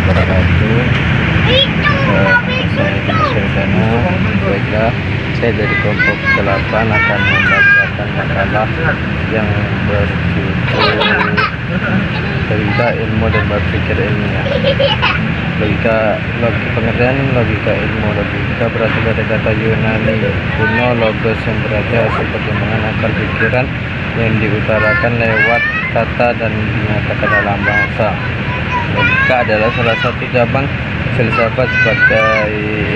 wabarakatuh. Saya Dimas Wardana. Baiklah, saya dari kelompok 8 akan membacakan makalah yang berjudul Logika Ilmu dan Berpikir Ilmiah. Pengertian logika ilmu. Logika berasal dari kata Yunani kuno logos, yang berarti hasil pertimbangan akal pikiran yang diutarakan lewat kata dan dinyatakan dalam bahasa. Logika adalah salah satu cabang filsafat. Sebagai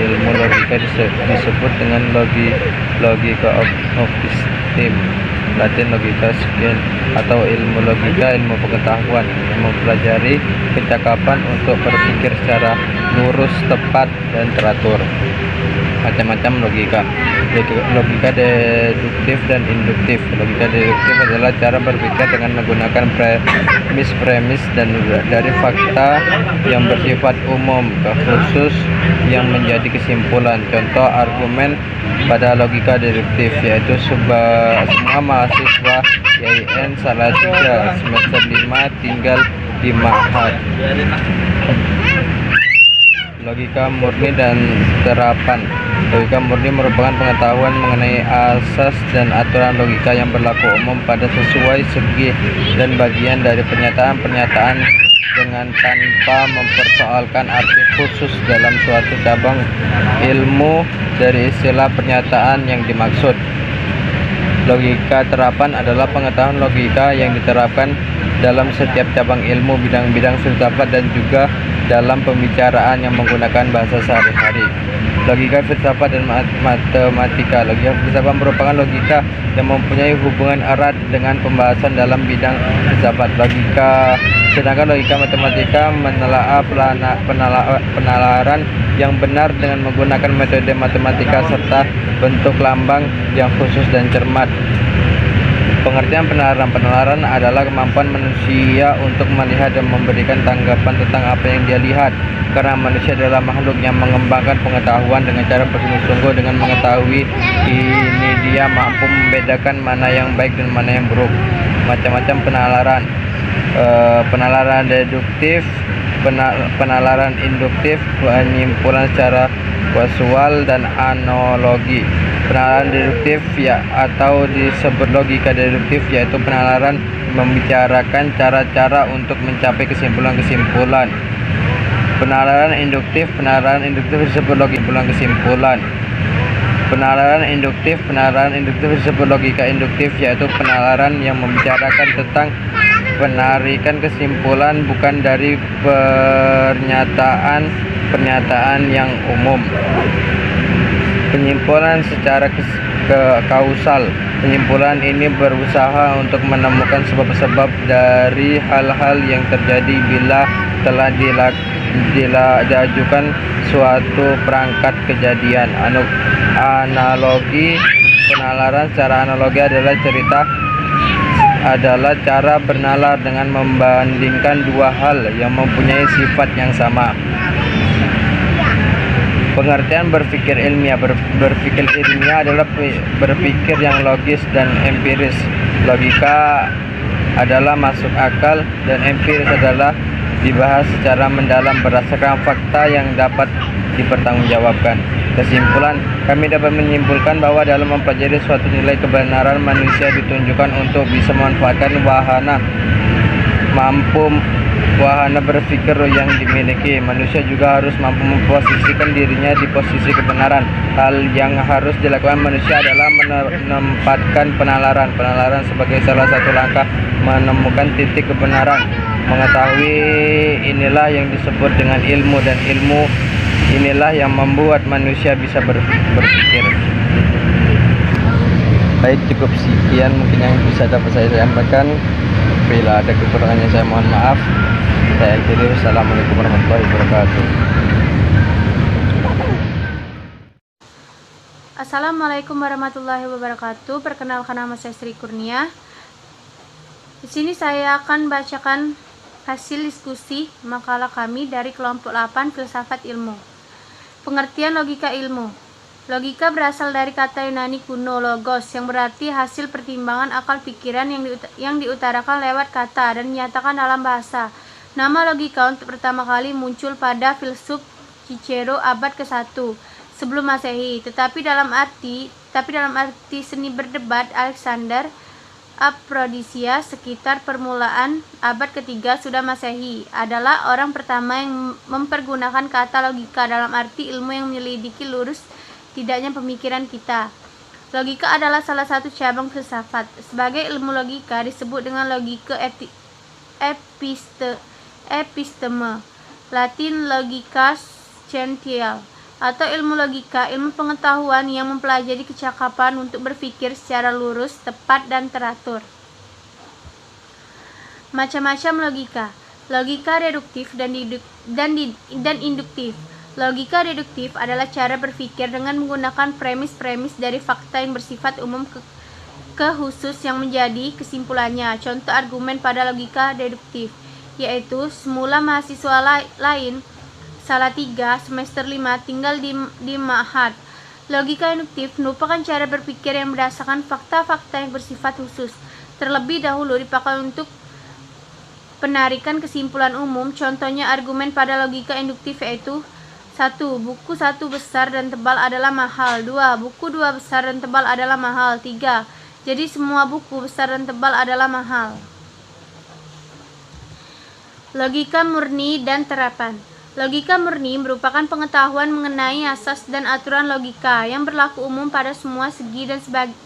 ilmu logika disebut dengan logika optimistim, Latin logika sekian, atau ilmu logika, ilmu pengetahuan yang mempelajari kecakapan untuk berpikir secara lurus, tepat, dan teratur. Macam-macam logika deduktif dan induktif. Logika deduktif adalah cara berpikir dengan menggunakan premis dan dari fakta yang bersifat umum ke khusus yang menjadi kesimpulan. Contoh argumen pada logika deduktif yaitu semua mahasiswa YIN Salatiga semester 5 tinggal di Ma'had. Logika murni dan terapan. Logika murni merupakan pengetahuan mengenai asas dan aturan logika yang berlaku umum pada sesuai segi dan bagian dari pernyataan-pernyataan dengan tanpa mempersoalkan arti khusus dalam suatu cabang ilmu dari istilah pernyataan yang dimaksud. Logika terapan adalah pengetahuan logika yang diterapkan dalam setiap cabang ilmu, bidang-bidang filsafat, dan juga dalam pembicaraan yang menggunakan bahasa sehari-hari. Logika filsafat dan matematika. Logika filsafat merupakan logika yang mempunyai hubungan erat dengan pembahasan dalam bidang filsafat. Sedangkan logika matematika menelaah penalaran yang benar dengan menggunakan metode matematika serta bentuk lambang yang khusus dan cermat. Pengertian penalaran adalah kemampuan manusia untuk melihat dan memberikan tanggapan tentang apa yang dia lihat. Karena manusia adalah makhluk yang mengembangkan pengetahuan dengan cara bersungguh-sungguh. Dengan mengetahui ini, dia mampu membedakan mana yang baik dan mana yang buruk. Macam-macam penalaran. Penalaran deduktif, penalaran induktif, penyimpulan secara kausal, dan analogi. Penalaran deduktif atau disebut logika deduktif yaitu penalaran membicarakan cara-cara untuk mencapai kesimpulan-kesimpulan. Penalaran induktif disebut logika kesimpulan. Penalaran induktif disebut logika induktif yaitu penalaran yang membicarakan tentang penarikan kesimpulan bukan dari pernyataan yang umum. Penyimpulan secara kausal. Penyimpulan ini berusaha untuk menemukan sebab-sebab dari hal-hal yang terjadi bila telah diajukan suatu perangkat kejadian. Analogi. Penalaran secara analogi adalah cara bernalar dengan membandingkan dua hal yang mempunyai sifat yang sama. Pengertian berpikir ilmiah. Berpikir ilmiah adalah berpikir yang logis dan empiris. Logika adalah masuk akal dan empiris adalah dibahas secara mendalam berdasarkan fakta yang dapat dipertanggungjawabkan. Kesimpulan, kami dapat menyimpulkan bahwa dalam mempelajari suatu nilai kebenaran, manusia ditunjukkan untuk bisa memanfaatkan wahana berpikir yang dimiliki. Manusia juga harus mampu memposisikan dirinya di posisi kebenaran. Hal yang harus dilakukan manusia adalah menempatkan penalaran sebagai salah satu langkah menemukan titik kebenaran. Mengetahui inilah yang disebut dengan ilmu, dan ilmu inilah yang membuat manusia bisa berpikir. Baik, cukup sekian mungkin yang bisa dapat saya sampaikan. Bila ada kekurangannya saya mohon maaf. Saya akhiri. Wassalamualaikum warahmatullahi wabarakatuh. Assalamualaikum warahmatullahi wabarakatuh. Perkenalkan, nama saya Sri Kurnia. Di sini saya akan bacakan hasil diskusi makalah kami dari kelompok 8 Filsafat Ilmu. Pengertian logika ilmu. Logika berasal dari kata Yunani kuno logos, yang berarti hasil pertimbangan akal pikiran yang diutarakan lewat kata dan dinyatakan dalam bahasa. Nama logika untuk pertama kali muncul pada filsuf Cicero abad ke-1 sebelum Masehi, tetapi dalam arti seni berdebat Alexander Aphrodisias sekitar permulaan abad ke-3 sudah Masehi adalah orang pertama yang mempergunakan kata logika dalam arti ilmu yang menyelidiki lurus tidaknya pemikiran kita. Logika adalah salah satu cabang filsafat. Sebagai ilmu logika disebut dengan logika episteme, Latin logika scientiae, atau ilmu logika, ilmu pengetahuan yang mempelajari kecakapan untuk berpikir secara lurus, tepat, dan teratur. Macam-macam logika. Logika reduktif dan induktif. Logika reduktif adalah cara berpikir dengan menggunakan premis-premis dari fakta yang bersifat umum ke khusus yang menjadi kesimpulannya. Contoh argumen pada logika deduktif yaitu semula mahasiswa lain Salatiga semester 5 tinggal di Ma'had. Logika induktif merupakan cara berpikir yang berdasarkan fakta-fakta yang bersifat khusus. Terlebih dahulu dipakai untuk penarikan kesimpulan umum. Contohnya argumen pada logika induktif yaitu 1. Buku 1 besar dan tebal adalah mahal. 2. Buku 2 besar dan tebal adalah mahal. 3. Jadi semua buku besar dan tebal adalah mahal. Logika murni dan terapan. Logika murni merupakan pengetahuan mengenai asas dan aturan logika yang berlaku umum pada semua segi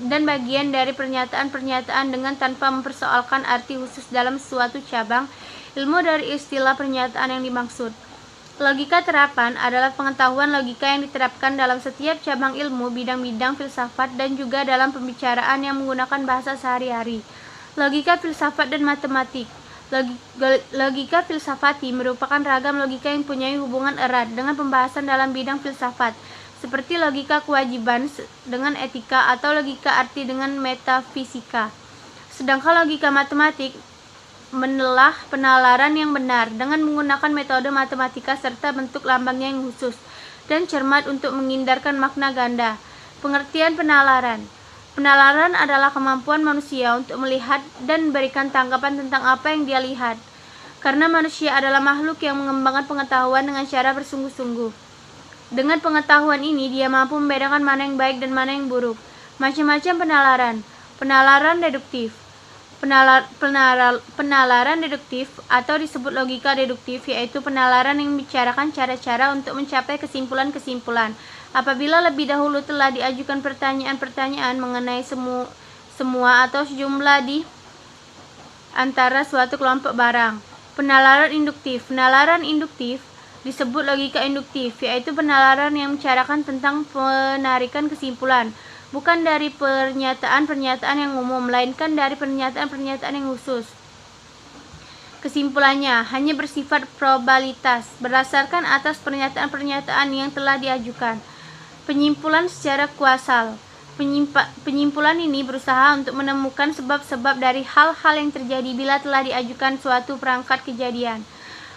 dan bagian dari pernyataan-pernyataan dengan tanpa mempersoalkan arti khusus dalam suatu cabang ilmu dari istilah pernyataan yang dimaksud. Logika terapan adalah pengetahuan logika yang diterapkan dalam setiap cabang ilmu, bidang-bidang filsafat, dan juga dalam pembicaraan yang menggunakan bahasa sehari-hari. Logika filsafat dan matematik. Logika filsafati merupakan ragam logika yang mempunyai hubungan erat dengan pembahasan dalam bidang filsafat, seperti logika kewajiban dengan etika atau logika arti dengan metafisika. Sedangkan logika matematik menelah penalaran yang benar dengan menggunakan metode matematika serta bentuk lambangnya yang khusus dan cermat untuk menghindarkan makna ganda. Pengertian penalaran. Penalaran adalah kemampuan manusia untuk melihat dan memberikan tanggapan tentang apa yang dia lihat. Karena manusia adalah makhluk yang mengembangkan pengetahuan dengan cara bersungguh-sungguh. Dengan pengetahuan ini, dia mampu membedakan mana yang baik dan mana yang buruk. Macam-macam penalaran. Penalaran deduktif. Penalaran deduktif atau disebut logika deduktif yaitu penalaran yang membicarakan cara-cara untuk mencapai kesimpulan-kesimpulan. Apabila lebih dahulu telah diajukan pertanyaan-pertanyaan mengenai semua atau sejumlah di antara suatu kelompok barang. Penalaran induktif. Penalaran induktif disebut logika induktif, yaitu penalaran yang membicarakan tentang penarikan kesimpulan, bukan dari pernyataan-pernyataan yang umum, melainkan dari pernyataan-pernyataan yang khusus. Kesimpulannya hanya bersifat probabilitas berdasarkan atas pernyataan-pernyataan yang telah diajukan. Penyimpulan secara kuasal. Penyimpulan ini berusaha untuk menemukan sebab-sebab dari hal-hal yang terjadi bila telah diajukan suatu perangkat kejadian.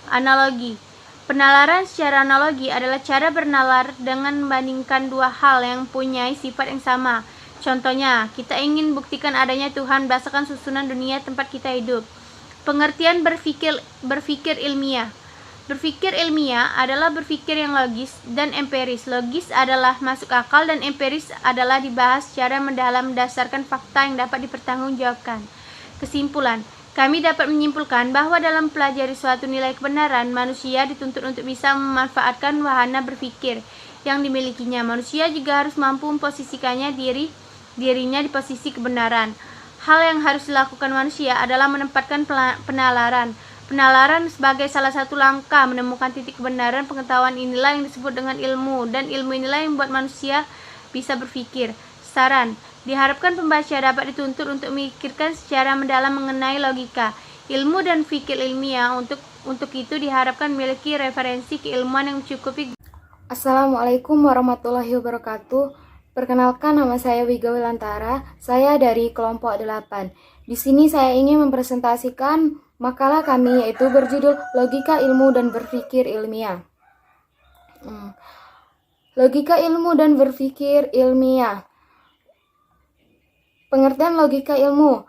Analogi. Penalaran secara analogi adalah cara bernalar dengan membandingkan dua hal yang mempunyai sifat yang sama. Contohnya, kita ingin buktikan adanya Tuhan berdasarkan susunan dunia tempat kita hidup. Pengertian berpikir ilmiah. Berpikir ilmiah adalah berpikir yang logis dan empiris. Logis adalah masuk akal dan empiris adalah dibahas secara mendalam berdasarkan fakta yang dapat dipertanggungjawabkan. Kesimpulan. Kami dapat menyimpulkan bahwa dalam pelajari suatu nilai kebenaran, manusia dituntut untuk bisa memanfaatkan wahana berpikir yang dimilikinya. Manusia juga harus mampu memposisikannya dirinya di posisi kebenaran. Hal yang harus dilakukan manusia adalah menempatkan penalaran. Penalaran sebagai salah satu langkah menemukan titik kebenaran. Pengetahuan inilah yang disebut dengan ilmu, dan ilmu inilah yang membuat manusia bisa berpikir. Saran. Diharapkan pembaca dapat dituntut untuk memikirkan secara mendalam mengenai logika, ilmu dan fikir ilmiah. Untuk itu diharapkan memiliki referensi keilmuan yang mencukupi. Assalamualaikum warahmatullahi wabarakatuh. Perkenalkan, nama saya Wiga Wilantara. Saya dari kelompok 8. Di sini saya ingin mempresentasikan makalah kami, yaitu berjudul Logika Ilmu dan Berpikir Ilmiah. Logika ilmu dan berpikir ilmiah. Pengertian logika ilmu.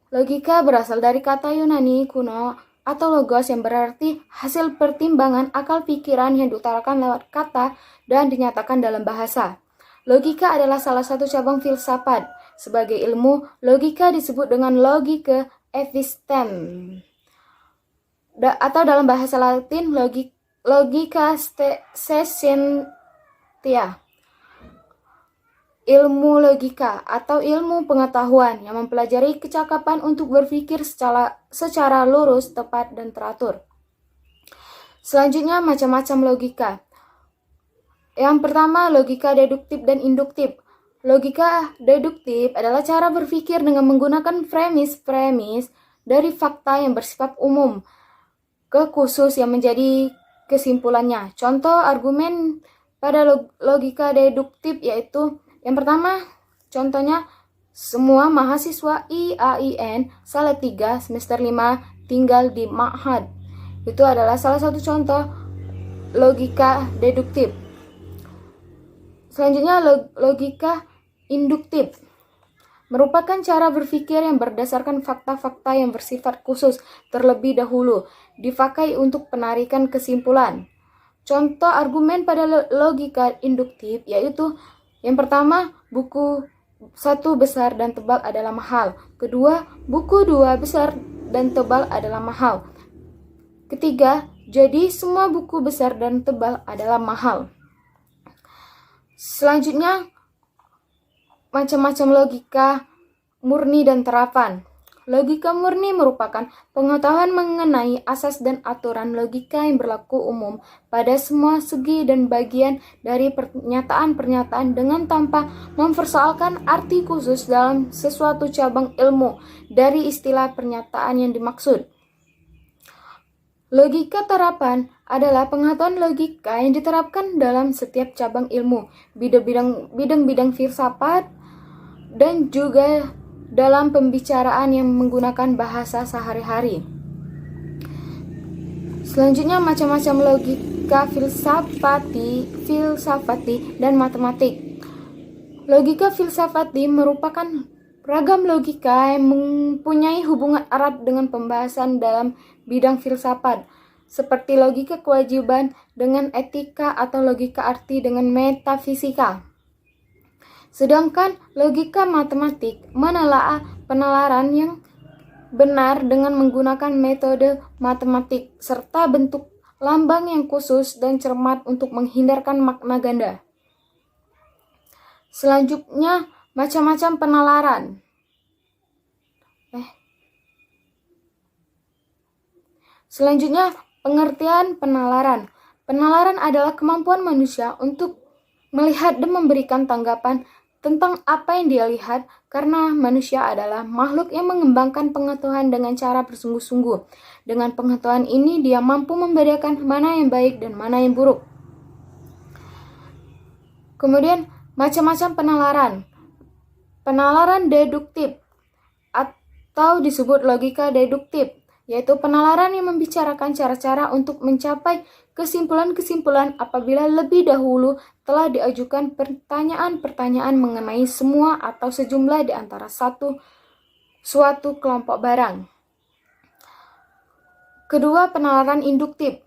Logika berasal dari kata Yunani kuno atau logos yang berarti hasil pertimbangan akal pikiran yang diutarakan lewat kata dan dinyatakan dalam bahasa. Logika adalah salah satu cabang filsafat. Sebagai ilmu, logika disebut dengan logika epistem. Atau dalam bahasa Latin, logika scientia. Ilmu logika atau ilmu pengetahuan yang mempelajari kecakapan untuk berpikir secara lurus, tepat, dan teratur. Selanjutnya, macam-macam logika. Yang pertama, logika deduktif dan induktif. Logika deduktif adalah cara berpikir dengan menggunakan premis-premis dari fakta yang bersifat umum ke khusus yang menjadi kesimpulannya. Contoh argumen pada logika deduktif yaitu yang pertama, contohnya semua mahasiswa IAIN Salatiga semester 5 tinggal di Ma'had. Itu adalah salah satu contoh logika deduktif. Selanjutnya, logika induktif merupakan cara berpikir yang berdasarkan fakta-fakta yang bersifat khusus terlebih dahulu, dipakai untuk penarikan kesimpulan. Contoh argumen pada logika induktif yaitu yang pertama, buku 1 besar dan tebal adalah mahal. Kedua, buku 2 besar dan tebal adalah mahal. Ketiga, jadi semua buku besar dan tebal adalah mahal. Selanjutnya, macam-macam logika murni dan terapan. Logika murni merupakan pengetahuan mengenai asas dan aturan logika yang berlaku umum pada semua segi dan bagian dari pernyataan-pernyataan dengan tanpa mempersoalkan arti khusus dalam sesuatu cabang ilmu dari istilah pernyataan yang dimaksud. Logika terapan adalah pengetahuan logika yang diterapkan dalam setiap cabang ilmu, bidang-bidang filsafat, dan juga dalam pembicaraan yang menggunakan bahasa sehari-hari. Selanjutnya, macam-macam logika filsafati dan matematik. Logika filsafati merupakan ragam logika yang mempunyai hubungan erat dengan pembahasan dalam bidang filsafat, seperti logika kewajiban dengan etika atau logika arti dengan metafisika. Sedangkan logika matematik menelaah penalaran yang benar dengan menggunakan metode matematik serta bentuk lambang yang khusus dan cermat untuk menghindarkan makna ganda. Selanjutnya, macam-macam penalaran. Selanjutnya, pengertian penalaran. Penalaran adalah kemampuan manusia untuk melihat dan memberikan tanggapan tentang apa yang dia lihat, karena manusia adalah makhluk yang mengembangkan pengetahuan dengan cara bersungguh-sungguh. Dengan pengetahuan ini, dia mampu membedakan mana yang baik dan mana yang buruk. Kemudian, macam-macam penalaran. Penalaran deduktif atau disebut logika deduktif, yaitu penalaran yang membicarakan cara-cara untuk mencapai kesimpulan-kesimpulan apabila lebih dahulu telah diajukan pertanyaan-pertanyaan mengenai semua atau sejumlah di antara suatu kelompok barang. Kedua, penalaran induktif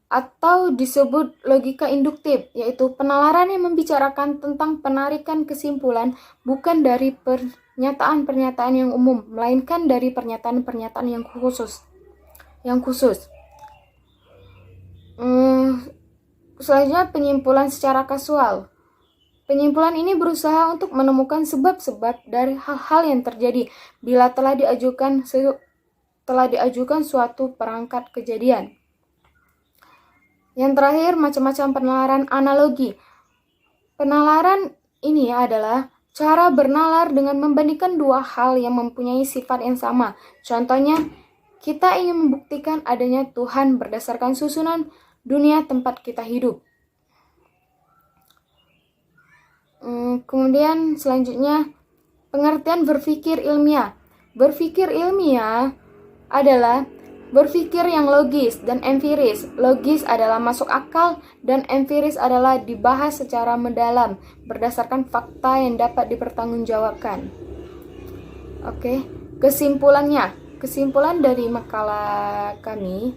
atau disebut logika induktif, yaitu penalaran yang membicarakan tentang penarikan kesimpulan bukan dari pernyataan-pernyataan yang umum, melainkan dari pernyataan-pernyataan yang khusus. Selanjutnya, penyimpulan secara kasual. Penyimpulan ini berusaha untuk menemukan sebab-sebab dari hal-hal yang terjadi bila telah diajukan suatu perangkat kejadian. Yang terakhir, macam-macam penalaran analogi. Penalaran ini adalah cara bernalar dengan membandingkan dua hal yang mempunyai sifat yang sama. Contohnya, kita ingin membuktikan adanya Tuhan berdasarkan susunan dunia tempat kita hidup. Kemudian selanjutnya, pengertian berpikir ilmiah. Berpikir ilmiah adalah berpikir yang logis dan empiris. Logis adalah masuk akal dan empiris adalah dibahas secara mendalam berdasarkan fakta yang dapat dipertanggungjawabkan. Kesimpulannya, kesimpulan dari makalah kami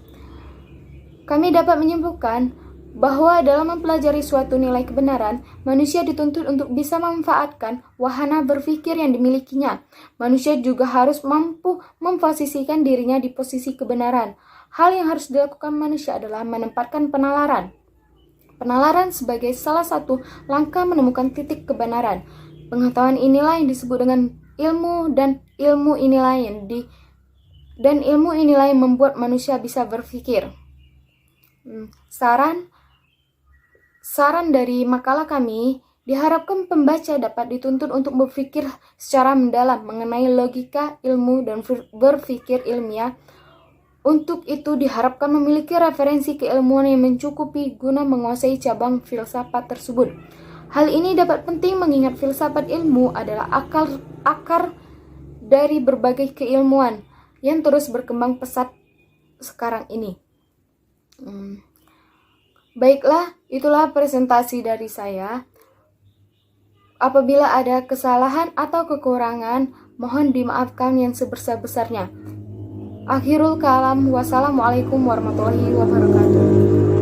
dapat menyimpulkan bahwa dalam mempelajari suatu nilai kebenaran, manusia dituntut untuk bisa memanfaatkan wahana berpikir yang dimilikinya. Manusia juga harus mampu memposisikan dirinya di posisi kebenaran. Hal yang harus dilakukan manusia adalah menempatkan penalaran. Penalaran sebagai salah satu langkah menemukan titik kebenaran. Pengetahuan inilah yang disebut dengan ilmu, dan ilmu inilah yang membuat manusia bisa berpikir. Saran dari makalah kami, diharapkan pembaca dapat dituntut untuk berpikir secara mendalam mengenai logika, ilmu, dan berpikir ilmiah. Untuk itu diharapkan memiliki referensi keilmuan yang mencukupi guna menguasai cabang filsafat tersebut. Hal ini dapat penting mengingat filsafat ilmu adalah akar dari berbagai keilmuan yang terus berkembang pesat sekarang ini. Baiklah, itulah presentasi dari saya. Apabila ada kesalahan atau kekurangan, mohon dimaafkan yang sebesar-besarnya. Akhirul kalam, wassalamualaikum warahmatullahi wabarakatuh.